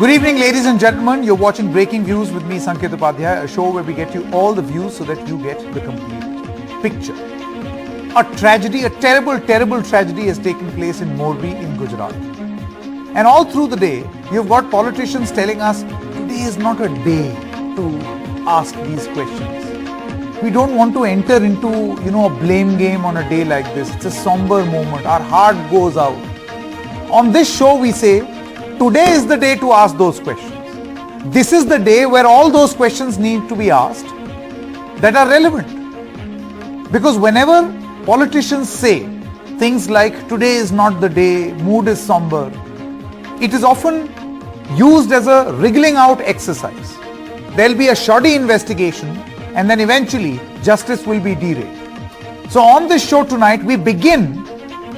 Good evening, ladies and gentlemen. You're watching Breaking Views with me, Sanket Upadhyay, a show where we get you all the views so that you get the complete picture. A tragedy, a terrible, terrible tragedy has taken place in Morbi in Gujarat. And all through the day, you've got politicians telling us, today is not a day to ask these questions. We don't want to enter into, a blame game on a day like this. It's a somber moment. Our heart goes out. On this show, we say, today is the day to ask those questions. This is the day where all those questions need to be asked that are relevant. Because whenever politicians say things like, today is not the day, mood is somber, it is often used as a wriggling out exercise. There'll be a shoddy investigation and then eventually justice will be derailed. So on this show tonight, we begin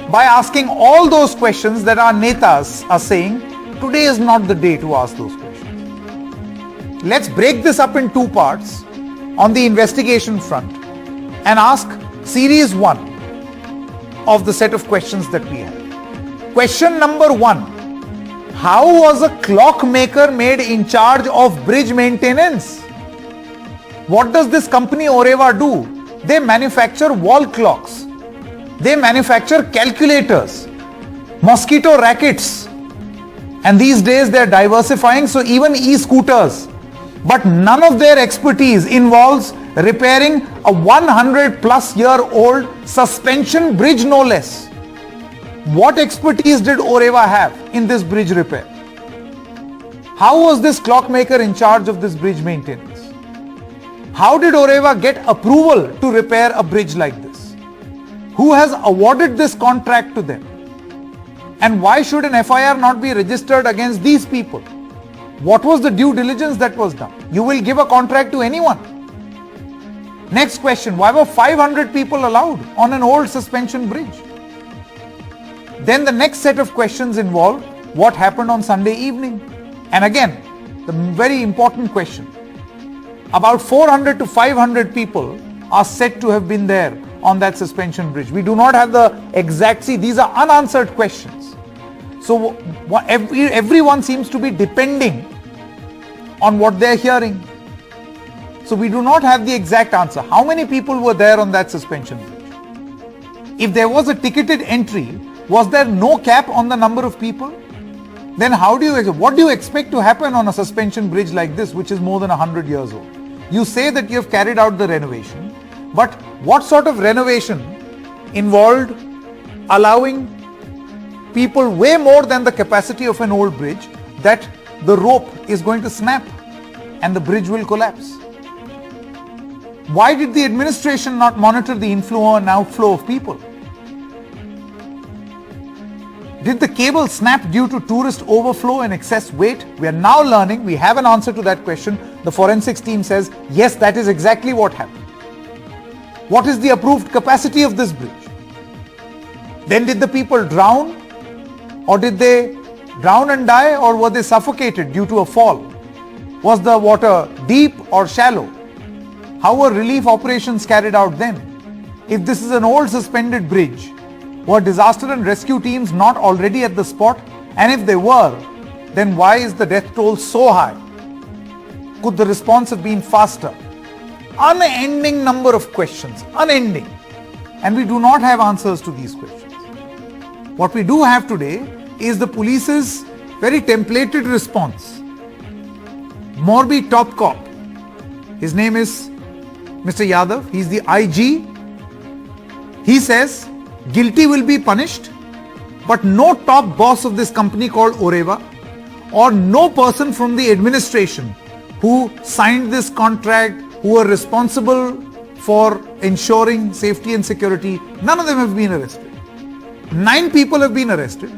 by asking all those questions that our netas are saying, today is not the day to ask those questions. Let's break this up in two parts on the investigation front and ask series 1 of the set of questions that we have. Question number 1. How was a clockmaker made in charge of bridge maintenance? What does this company Oreva do? They manufacture wall clocks. They manufacture calculators, mosquito rackets. And these days they are diversifying, so even e-scooters. But none of their expertise involves repairing a 100-plus-year-old suspension bridge, no less. What expertise did Oreva have in this bridge repair? How was this clockmaker in charge of this bridge maintenance? How did Oreva get approval to repair a bridge like this? Who has awarded this contract to them? And why should an FIR not be registered against these people? What was the due diligence that was done? You will give a contract to anyone. Next question, why were 500 people allowed on an old suspension bridge? Then the next set of questions involve what happened on Sunday evening. And again, the very important question. About 400 to 500 people are said to have been there on that suspension bridge. We do not have the exact, these are unanswered questions. So everyone seems to be depending on what they're hearing. So we do not have the exact answer. How many people were there on that suspension bridge? If there was a ticketed entry, was there no cap on the number of people? Then what do you expect to happen on a suspension bridge like this, which is more than 100 years old? You say that you have carried out the renovation, but what sort of renovation involved allowing people way more than the capacity of an old bridge that the rope is going to snap and the bridge will collapse? Why did the administration not monitor the inflow and outflow of people? Did the cable snap due to tourist overflow and excess weight? We are now learning, we have an answer to that question. The forensics team says, yes, that is exactly what happened. What is the approved capacity of this bridge? Then did the people drown? Or did they drown and die, or were they suffocated due to a fall? Was the water deep or shallow? How were relief operations carried out then? If this is an old suspended bridge, were disaster and rescue teams not already at the spot? And if they were, then why is the death toll so high? Could the response have been faster? Unending number of questions, unending. And we do not have answers to these questions. What we do have today is the police's very templated response. Morbi top cop, his name is Mr. Yadav, he's the IG. He says, guilty will be punished, but no top boss of this company called Oreva or no person from the administration who signed this contract, who were responsible for ensuring safety and security, none of them have been arrested. 9 people have been arrested.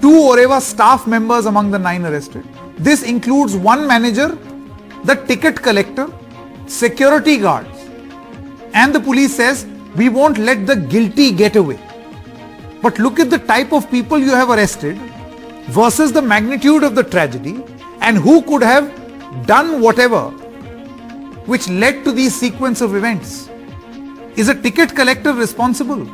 2 Oreva staff members among the 9 arrested. This includes 1 manager, the ticket collector, security guards. And the police says, we won't let the guilty get away. But look at the type of people you have arrested versus the magnitude of the tragedy and who could have done whatever which led to these sequence of events. Is a ticket collector responsible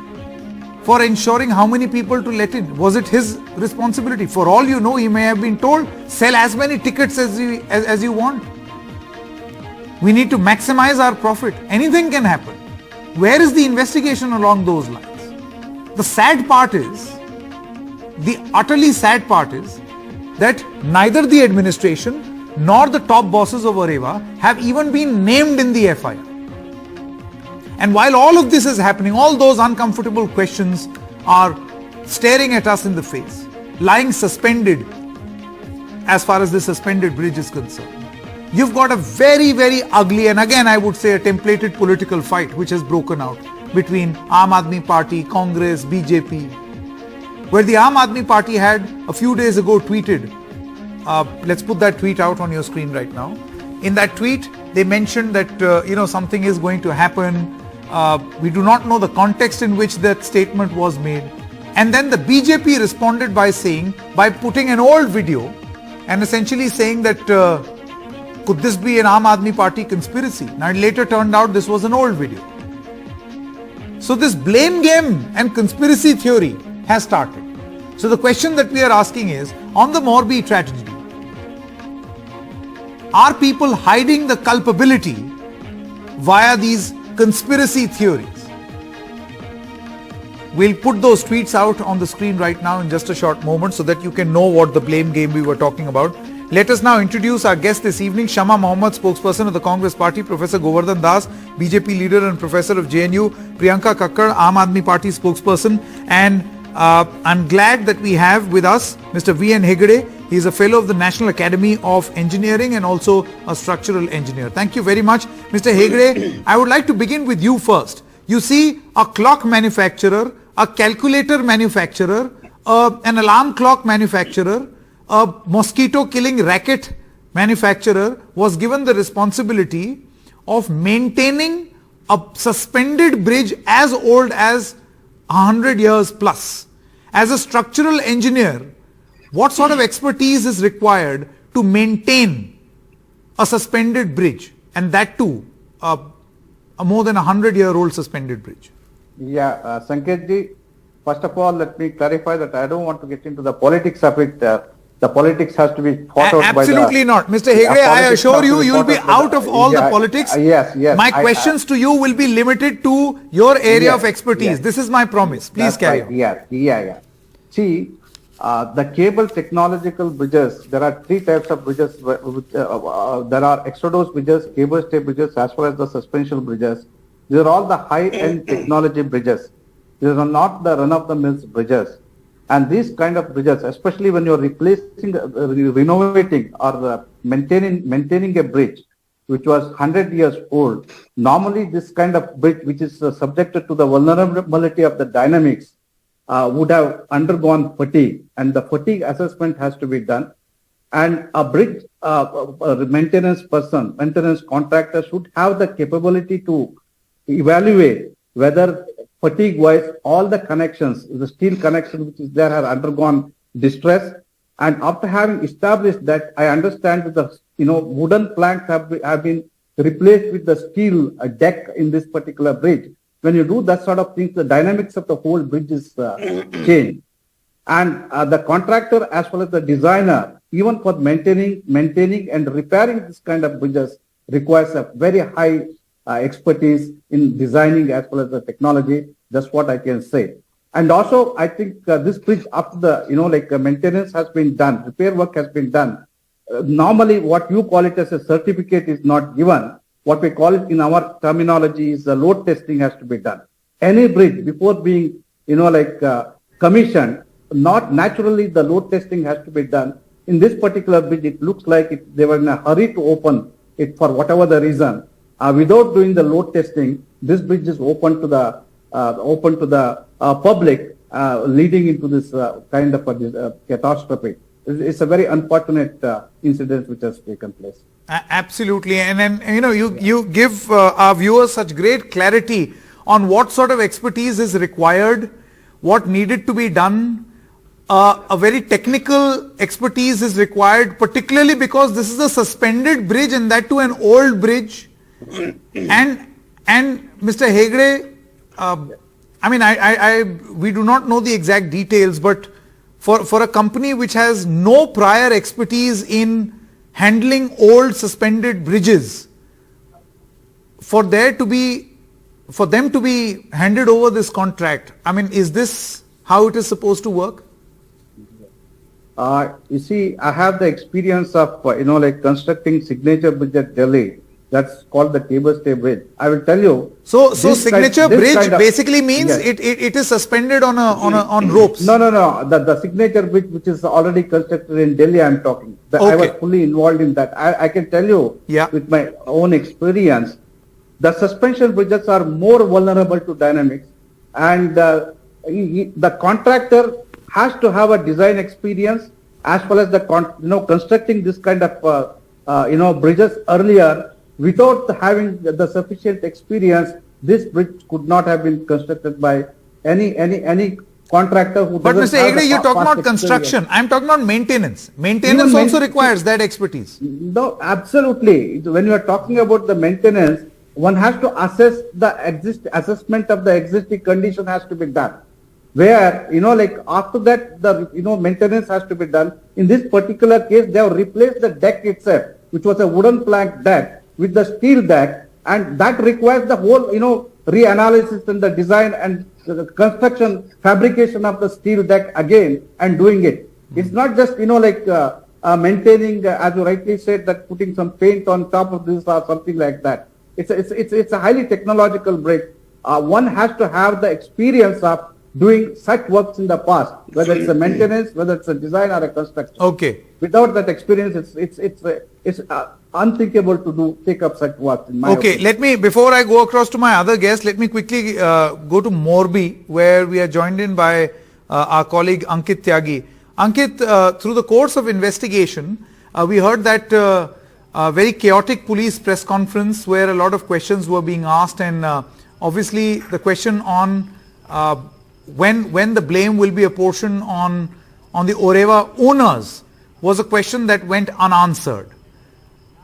for ensuring how many people to let in? Was it his responsibility? For all you know, he may have been told, sell as many tickets as you want. We need to maximize our profit. Anything can happen. Where is the investigation along those lines? The sad part is, the utterly sad part is, that neither the administration nor the top bosses of Areva have even been named in the FIR. And while all of this is happening, all those uncomfortable questions are staring at us in the face, lying suspended as far as the suspended bridge is concerned. You've got a very, very ugly, and again I would say a templated political fight which has broken out between Aam Aadmi Party, Congress, BJP, where the Aam Aadmi Party had a few days ago tweeted, let's put that tweet out on your screen right now. In that tweet, they mentioned that something is going to happen. We do not know the context in which that statement was made. And then the BJP responded by putting an old video and essentially saying that could this be an Aam Aadmi Party conspiracy? Now it later turned out this was an old video. So this blame game and conspiracy theory has started. So the question that we are asking is, on the Morbi tragedy, are people hiding the culpability via these conspiracy theories? We'll put those tweets out on the screen right now in just a short moment so that you can know what the blame game we were talking about. Let us now introduce our guest this evening, Shama Mohammed, spokesperson of the Congress Party, Professor Govardhan Das, BJP leader and professor of JNU, Priyanka Kakkar, Aam Aadmi Party spokesperson, and I'm glad that we have with us Mr. V.N. Hegde. He is a fellow of the National Academy of Engineering and also a structural engineer. Thank you very much, Mr. Hegde. I would like to begin with you first. You see, a clock manufacturer, a calculator manufacturer, an alarm clock manufacturer, a mosquito killing racket manufacturer was given the responsibility of maintaining a suspended bridge as old as 100 years plus. As a structural engineer, what sort of expertise is required to maintain a suspended bridge, and that too a more than 100-year-old suspended bridge? Yeah, Sanketji, first of all, let me clarify that I don't want to get into the politics of it. The politics has to be fought out by the... Absolutely not. Mr. Hegde, I assure you, you will be out of all the politics. Yes. My questions to you will be limited to your area of expertise. Yes. This is my promise. Please carry on. Yeah. See, the cable technological bridges, there are three types of bridges. There are extrodose bridges, cable stay bridges, as well as the suspension bridges. These are all the high-end technology bridges. These are not the run-of-the-mill bridges. And these kind of bridges, especially when you're replacing, renovating or maintaining a bridge which was 100 years old, normally this kind of bridge which is subjected to the vulnerability of the dynamics would have undergone fatigue, and the fatigue assessment has to be done. And a bridge maintenance contractor should have the capability to evaluate whether fatigue-wise, all the connections, the steel connections which is there have undergone distress. And after having established that, I understand that the wooden planks have been replaced with the steel deck in this particular bridge. When you do that sort of things, the dynamics of the whole bridge is changed. And the contractor as well as the designer, even for maintaining and repairing this kind of bridges, requires a very high expertise in designing as well as the technology. That's what I can say. And also, I think this bridge, after the maintenance has been done, repair work has been done. Normally, what you call it as a certificate is not given. What we call it in our terminology is the load testing has to be done. Any bridge before being commissioned, not naturally the load testing has to be done. In this particular bridge, it looks like they were in a hurry to open it for whatever the reason. Without doing the load testing, this bridge is open to the public, leading into this kind of a catastrophe. It's a very unfortunate incident which has taken place. Absolutely, and then you give our viewers such great clarity on what sort of expertise is required, what needed to be done. A very technical expertise is required, particularly because this is a suspended bridge, and that too an old bridge. And Mr. Hegde, I mean, we do not know the exact details, but for a company which has no prior expertise in handling old suspended bridges, for them to be handed over this contract, I mean, is this how it is supposed to work? You see, I have the experience of, like constructing signature bridge at Delhi. That's called the cable stay bridge. I will tell you. So signature bridge basically means yes. it is suspended on ropes. No. The signature bridge, which is already constructed in Delhi, I'm talking. I was fully involved in that. I can tell you with my own experience, the suspension bridges are more vulnerable to dynamics, and the contractor has to have a design experience as well as the constructing this kind of bridges earlier. Without having the sufficient experience, this bridge could not have been constructed by any contractor who. But Mr. Hegde, you're talking about construction. I'm talking about maintenance. Maintenance also requires that expertise. No, absolutely. When you are talking about the maintenance, one has to assess assessment of the existing condition has to be done. Where, like after that, the, maintenance has to be done. In this particular case, they have replaced the deck itself, which was a wooden plank deck, with the steel deck, and that requires the whole, reanalysis and the design and the construction, fabrication of the steel deck again and doing it. It's not just, maintaining, as you rightly said, that putting some paint on top of this or something like that. It's a highly technological bridge. One has to have the experience of doing such works in the past, whether it's a maintenance, whether it's a design or a construction. Okay. Without that experience, it's unthinkable to take up such work. In my opinion. Before I go across to my other guest, let me quickly go to Morbi, where we are joined in by our colleague Ankit Tyagi. Ankit, through the course of investigation, we heard that a very chaotic police press conference where a lot of questions were being asked, and obviously the question on when the blame will be apportioned on the Oreva owners was a question that went unanswered.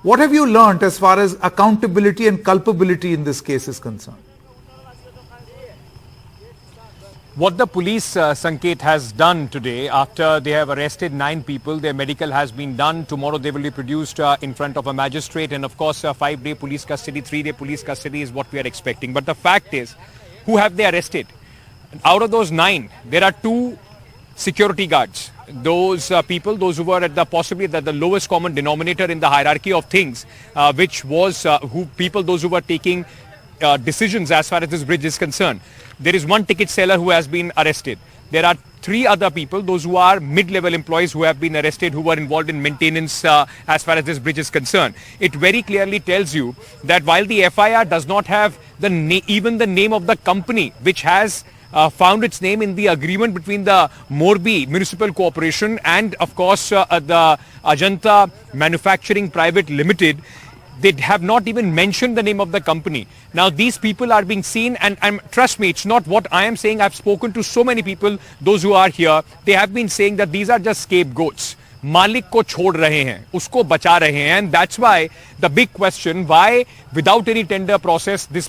What have you learnt as far as accountability and culpability in this case is concerned? What the police, Sanket, has done today, after they have arrested 9 people, their medical has been done. Tomorrow they will be produced in front of a magistrate, and of course 5-day police custody, 3-day police custody is what we are expecting. But the fact is, who have they arrested? Out of those 9, there are 2 security guards. Those people, those who were at possibly the lowest common denominator in the hierarchy of things, which was those who were taking decisions as far as this bridge is concerned. There is 1 ticket seller who has been arrested. There are 3 other people, those who are mid-level employees, who have been arrested, who were involved in maintenance as far as this bridge is concerned. It very clearly tells you that while the FIR does not have even the name of the company which has found its name in the agreement between the Morbi Municipal Corporation and of course the Ajanta Manufacturing Private Limited, they have not even mentioned the name of the company. Now these people are being seen, and trust me, it's not what I am saying. I've spoken to so many people, those who are here. They have been saying that these are just scapegoats. मालिक को छोड़ रहे हैं, उसको बचा रहे हैं, and that's why the big question, why without any tender process this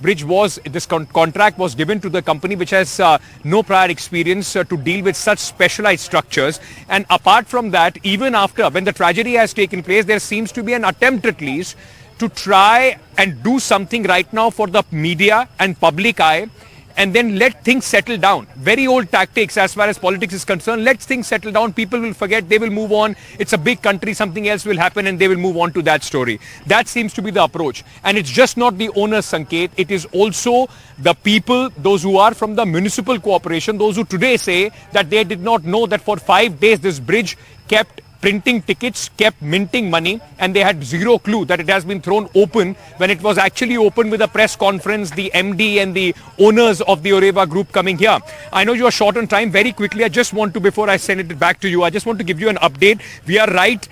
contract was given to the company which has no prior experience to deal with such specialized structures. And apart from that, even after, when the tragedy has taken place, there seems to be an attempt at least to try and do something right now for the media and public eye, and then let things settle down. Very old tactics as far as politics is concerned. Let things settle down. People will forget. They will move on. It's a big country. Something else will happen and they will move on to that story. That seems to be the approach. And it's just not the owners, Sanket. It is also the people, those who are from the municipal corporation, those who today say that they did not know that for 5 days this bridge kept printing tickets, kept minting money, and they had zero clue that it has been thrown open when it was actually open with a press conference, the MD and the owners of the Oreva group coming here. I know you are short on time. Very quickly, I just want to, before I send it back to you, I just want to give you an update. We are right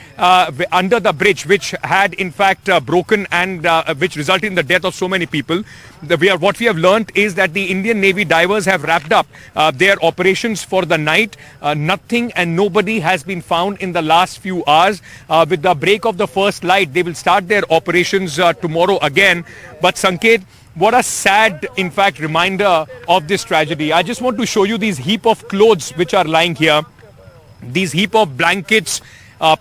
under the bridge, which had in fact broken and which resulted in the death of so many people. What we have learnt is that the Indian Navy divers have wrapped up their operations for the night. Nothing and nobody has been found in the last few hours. With the break of the first light, they will start their operations tomorrow again. But Sanket, What a sad, in fact, reminder of this tragedy. I just want to show you these heap of clothes which are lying here. These heap of blankets,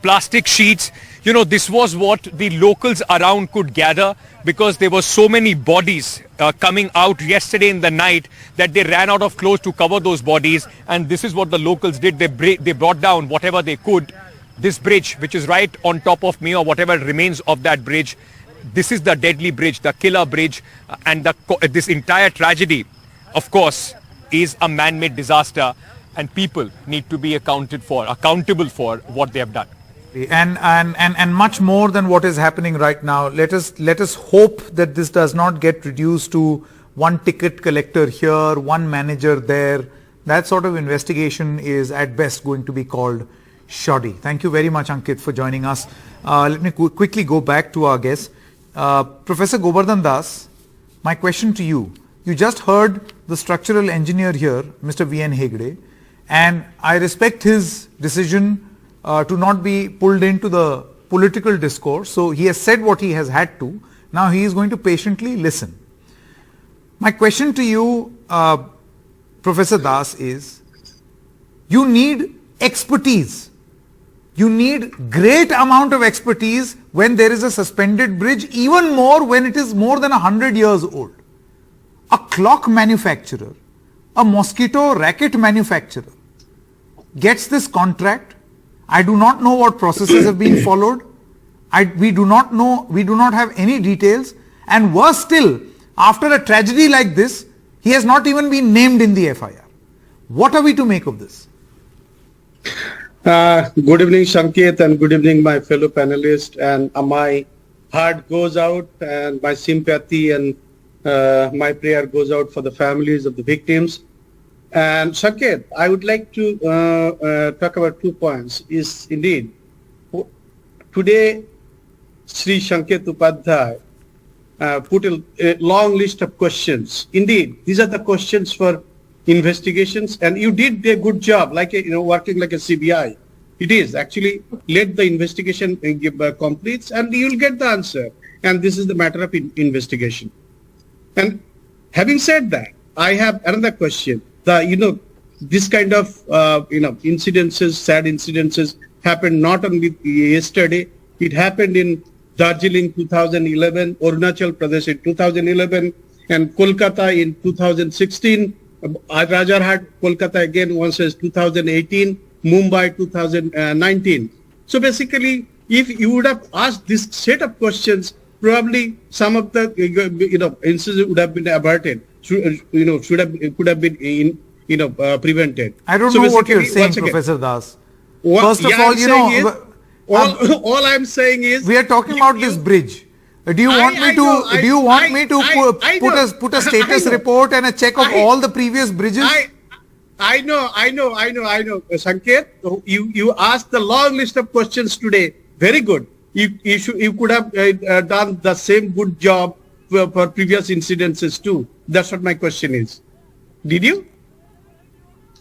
plastic sheets. You know, this was what the locals around could gather because there were so many bodies coming out yesterday in the night that they ran out of clothes to cover those bodies. And this is what the locals did. They brought down whatever they could. This bridge, which is right on top of me, or whatever remains of that bridge. This is the deadly bridge, the killer bridge, and this entire tragedy, of course, is a man-made disaster, and people need to be accountable for what they have done. And much more than what is happening right now. Let us hope that this does not get reduced to one ticket collector here, one manager there. That sort of investigation is at best going to be called shoddy. Thank you very much, Ankit, for joining us. Let me quickly go back to our guest. Professor Govardhan Das, my question to you. You just heard the structural engineer here, Mr. V.N. Hegde, and I respect his decision to not be pulled into the political discourse. So he has said what he has had to. Now he is going to patiently listen. My question to you, Professor Das, is you need expertise. You need great amount of expertise when there is a suspended bridge, even more when it is more than 100 years old. A clock manufacturer, a mosquito racket manufacturer gets this contract. I do not know what processes have been followed. We do not know, we do not have any details, and worse still, after a tragedy like this, he has not even been named in the FIR. What are we to make of this? Good evening, Sanket, and good evening, my fellow panelists. And my heart goes out, and my sympathy and my prayer goes out for the families of the victims. And Sanket, I would like to talk about 2 points. Is indeed today, Sri Sanket Upadhyay put a long list of questions. Indeed, these are the questions for investigations, and you did a good job, like working like a CBI. It is actually let the investigation completes, and you will get the answer. And this is the matter of investigation. And having said that, I have another question. This kind of incidences, sad incidences, happened not only yesterday. It happened in Darjeeling 2011, Arunachal Pradesh in 2011, and Kolkata in 2016. Rajarhat, Kolkata again once as 2018, Mumbai 2019. So basically, if you would have asked this set of questions, probably some of the incidents would have been averted. Could have been prevented. I don't know what you're saying, Professor Das. First of all, all I'm saying is we are talking about this bridge. Do you want me to put a status report and a check of all the previous bridges? I know. Sanket, you asked the long list of questions today. Very good. You could have done the same good job for previous incidences too. That's what my question is. Did you?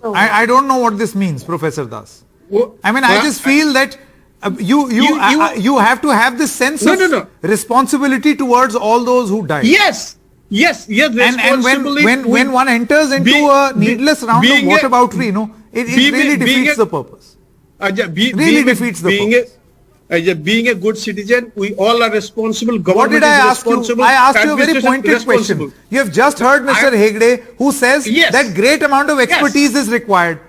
I don't know what this means, Professor Das. I just feel that you have to have this sense of responsibility towards all those who died. Yes. And when one enters into a needless round of whataboutery, it really defeats the purpose. Being a good citizen, we all are responsible. What did I ask you? I asked you a very pointed question. You have just heard Mr. Hegde, who says that great amount of expertise is required.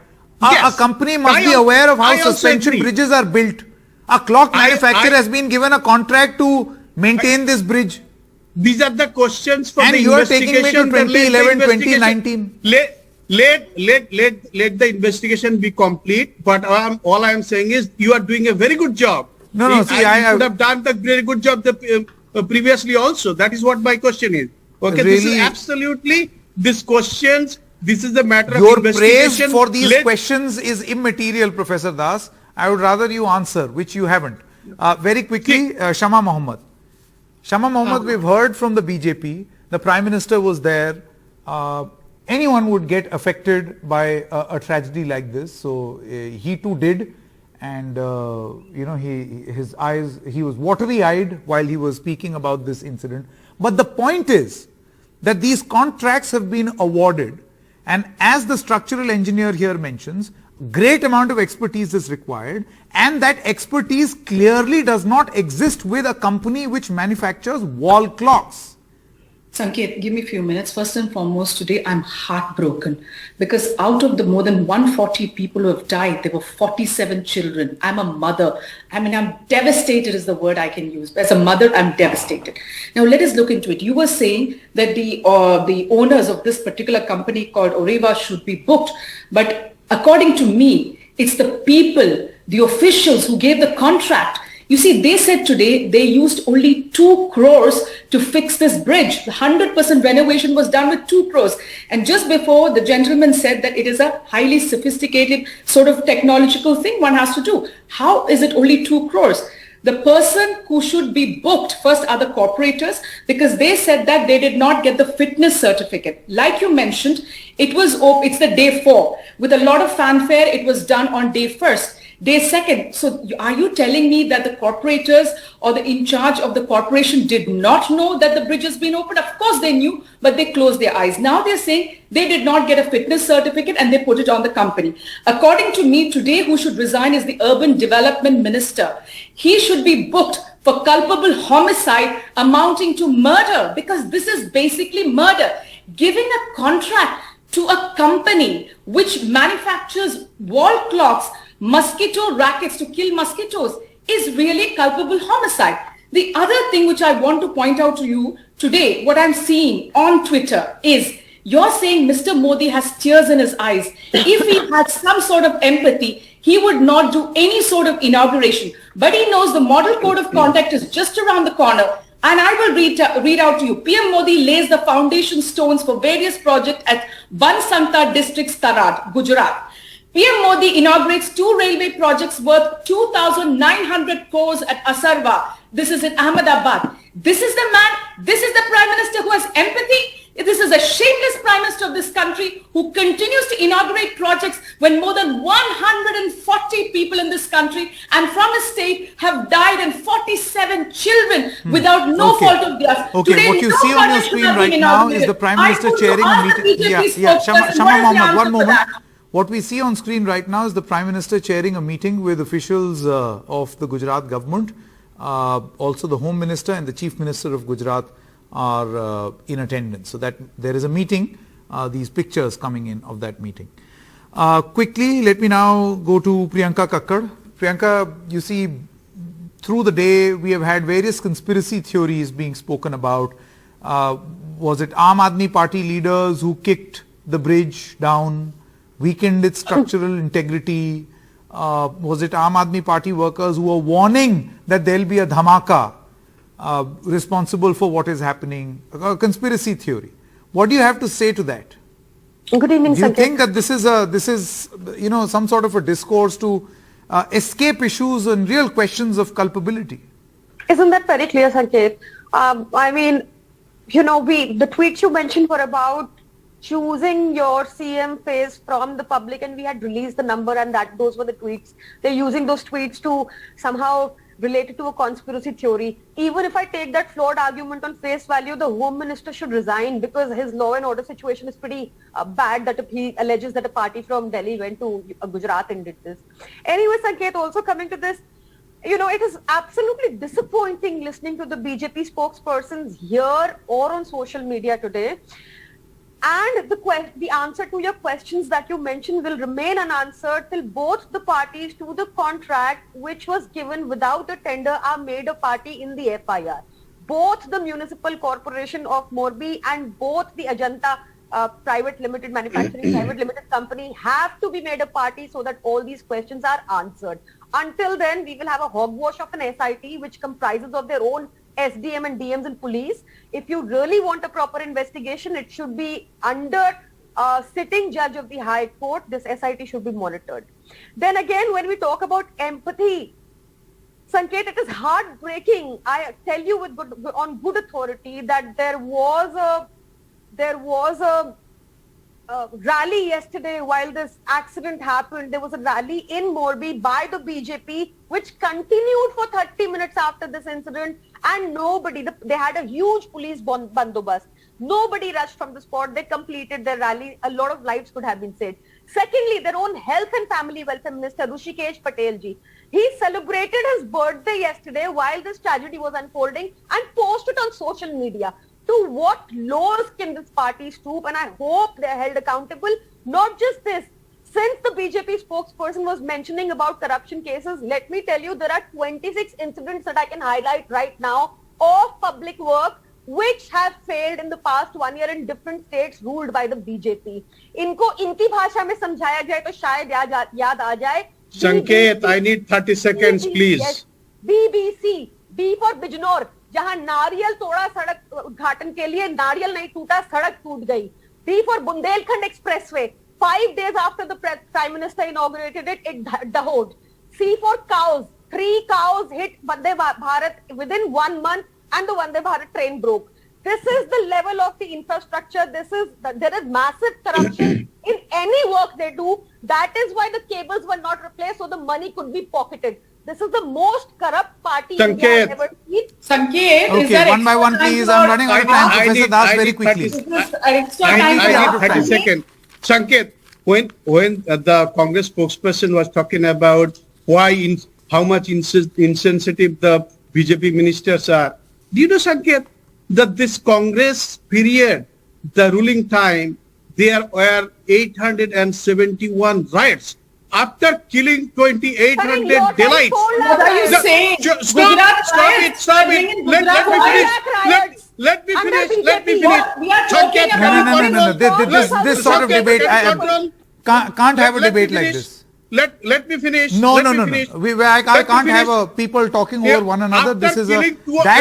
A company must be aware of how suspension bridges are built. A clock manufacturer has been given a contract to maintain this bridge. These are the questions for and the And investigation. you are taking me to 2011, 2019. Let the investigation be complete. But all I am saying is you are doing a very good job. I could have done the very good job previously also. That is what my question is. Okay, really, this is absolutely these questions. This is the matter of investigation. Your praise for these questions is immaterial, Professor Das. I would rather you answer, which you haven't. Very quickly, Shama Mohammed. Shama Mohammed, we've heard from the BJP. The Prime Minister was there. Anyone would get affected by a tragedy like this. So he too did. And he was watery-eyed while he was speaking about this incident. But the point is that these contracts have been awarded, and as the structural engineer here mentions, great amount of expertise is required, and that expertise clearly does not exist with a company which manufactures wall clocks. Sanket, give me a few minutes. First and foremost, today I'm heartbroken because out of the more than 140 people who have died, there were 47 children. I'm a mother. I'm devastated is the word I can use. As a mother, I'm devastated. Now, let us look into it. You were saying that the owners of this particular company called Oreva should be booked. But according to me, it's the people, the officials who gave the contract. You see, they said today they used only 2 crores to fix this bridge. The 100% renovation was done with 2 crores. And just before, the gentleman said that it is a highly sophisticated sort of technological thing one has to do. How is it only 2 crores? The person who should be booked first are the corporators, because they said that they did not get the fitness certificate. Like you mentioned, it's the day 4. With a lot of fanfare, it was done on day 1st. Day 2nd. So are you telling me that the corporators or the in charge of the corporation did not know that the bridge has been opened? Of course they knew, but they closed their eyes. Now they're saying they did not get a fitness certificate and they put it on the company. According to me, today who should resign is the urban development minister. He should be booked for culpable homicide amounting to murder, because this is basically murder. Giving a contract to a company which manufactures wall clocks, mosquito rackets to kill mosquitoes, is really culpable homicide. The other thing which I want to point out to you today, what I'm seeing on Twitter is, you're saying Mr. Modi has tears in his eyes. If he had some sort of empathy, he would not do any sort of inauguration. But he knows the model code of conduct is just around the corner. And I will read out to you. PM Modi lays the foundation stones for various projects at Bansanta district, Starad, Gujarat. PM Modi inaugurates 2 railway projects worth 2,900 crores at Asarwa. This is in Ahmedabad. This is the man, this is the Prime Minister who has empathy. This is a shameless Prime Minister of this country who continues to inaugurate projects when more than 140 people in this country and from his state have died, and 47 children without no fault of theirs. Okay, Today, what you no see on your project screen has been right now is inaugurated. the Prime Minister chairing a meeting. Shama Mohammed, one moment. What we see on screen right now is the Prime Minister chairing a meeting with officials of the Gujarat government. Also the Home Minister and the Chief Minister of Gujarat are in attendance. So that there is a meeting, these pictures coming in of that meeting. Quickly, let me now go to Priyanka Kakkad. Priyanka, you see, through the day we have had various conspiracy theories being spoken about. Was it Aam Aadmi Party leaders who kicked the bridge down, weakened its structural integrity? Was it Aam Aadmi Party workers who were warning that there will be a dhamaka responsible for what is happening? A conspiracy theory. What do you have to say to that? Good evening, Do you Sanket. think that this is some sort of a discourse to escape issues and real questions of culpability? Isn't that very clear, Sanket? I mean, the tweets you mentioned were about choosing your CM face from the public, and we had released the number, and those were the tweets. They're using those tweets to somehow relate it to a conspiracy theory. Even if I take that flawed argument on face value, the Home Minister should resign because his law and order situation is pretty bad, that he alleges that a party from Delhi went to Gujarat and did this. Anyway, Sanket, also coming to this, it is absolutely disappointing listening to the BJP spokespersons here or on social media today. And the answer to your questions that you mentioned will remain unanswered till both the parties to the contract which was given without a tender are made a party in the FIR. Both the Municipal Corporation of Morbi and both the Ajanta Private Limited Manufacturing Private Limited Company have to be made a party so that all these questions are answered. Until then, we will have a hogwash of an SIT which comprises of their own SDM and DMs and police. If you really want a proper investigation, it should be under a sitting judge of the High Court. This SIT should be monitored. Then again, when we talk about empathy, Sanket, it is heartbreaking. I tell you on good authority that there was a rally yesterday while this accident happened. There was a rally in Morbi by the BJP which continued for 30 minutes after this incident, and they had a huge police bandobast. Nobody rushed from the spot. They completed their rally. A lot of lives could have been saved. Secondly, their own health and family welfare minister, Rushikesh Patel ji, he celebrated his birthday yesterday while this tragedy was unfolding and posted on social media. To what lows can this party stoop? And I hope they are held accountable. Not just this. Since the BJP spokesperson was mentioning about corruption cases, let me tell you, there are 26 incidents that I can highlight right now of public work which have failed in the past 1 year in different states ruled by the BJP. इनको इनकी भाषा में समझाया जाए तो शायद याद आ जाए. Sanket, I need 30 seconds, please. Yes, BBC, B for Bijnor, जहां नारियल तोड़ा सड़क उद्घाटन के लिए, नारियल नहीं टूटा, सड़क टूट गई. B for Bundelkhand Expressway, 5 days after the Prime Minister inaugurated it, it dahoed. C for cows, 3 cows hit Vande Bharat within 1 month and the Vande Bharat train broke. This is the level of the infrastructure. There is massive corruption in any work they do. That is why the cables were not replaced, so the money could be pocketed. This is the most corrupt party India has ever seen. Sanket, Okay, one by one, please. I'm running out of time. Professor Das, very quickly. I need 30 seconds. Sanket, when the Congress spokesperson was talking about how much insensitive the BJP ministers are, do you know, Sanket, that this Congress period, the ruling time, there were 871 riots. After killing 2,800 Dalits. What are you saying? Stop it. Let me finish. We are talking about No. This sort of debate, can't have a debate like this. Let me finish. No. I can't have people talking over one another. That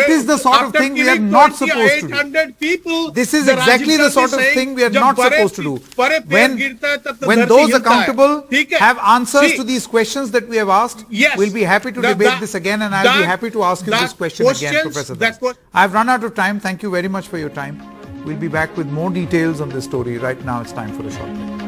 is the sort of thing we are not supposed to do. This is exactly the sort of thing we are not supposed to do. When those accountable have answers to these questions that we have asked, we'll be happy to debate this again, and I'll be happy to ask you this question again, Professor Das. I've run out of time. Thank you very much for your time. We'll be back with more details on this story. Right now, it's time for a short break.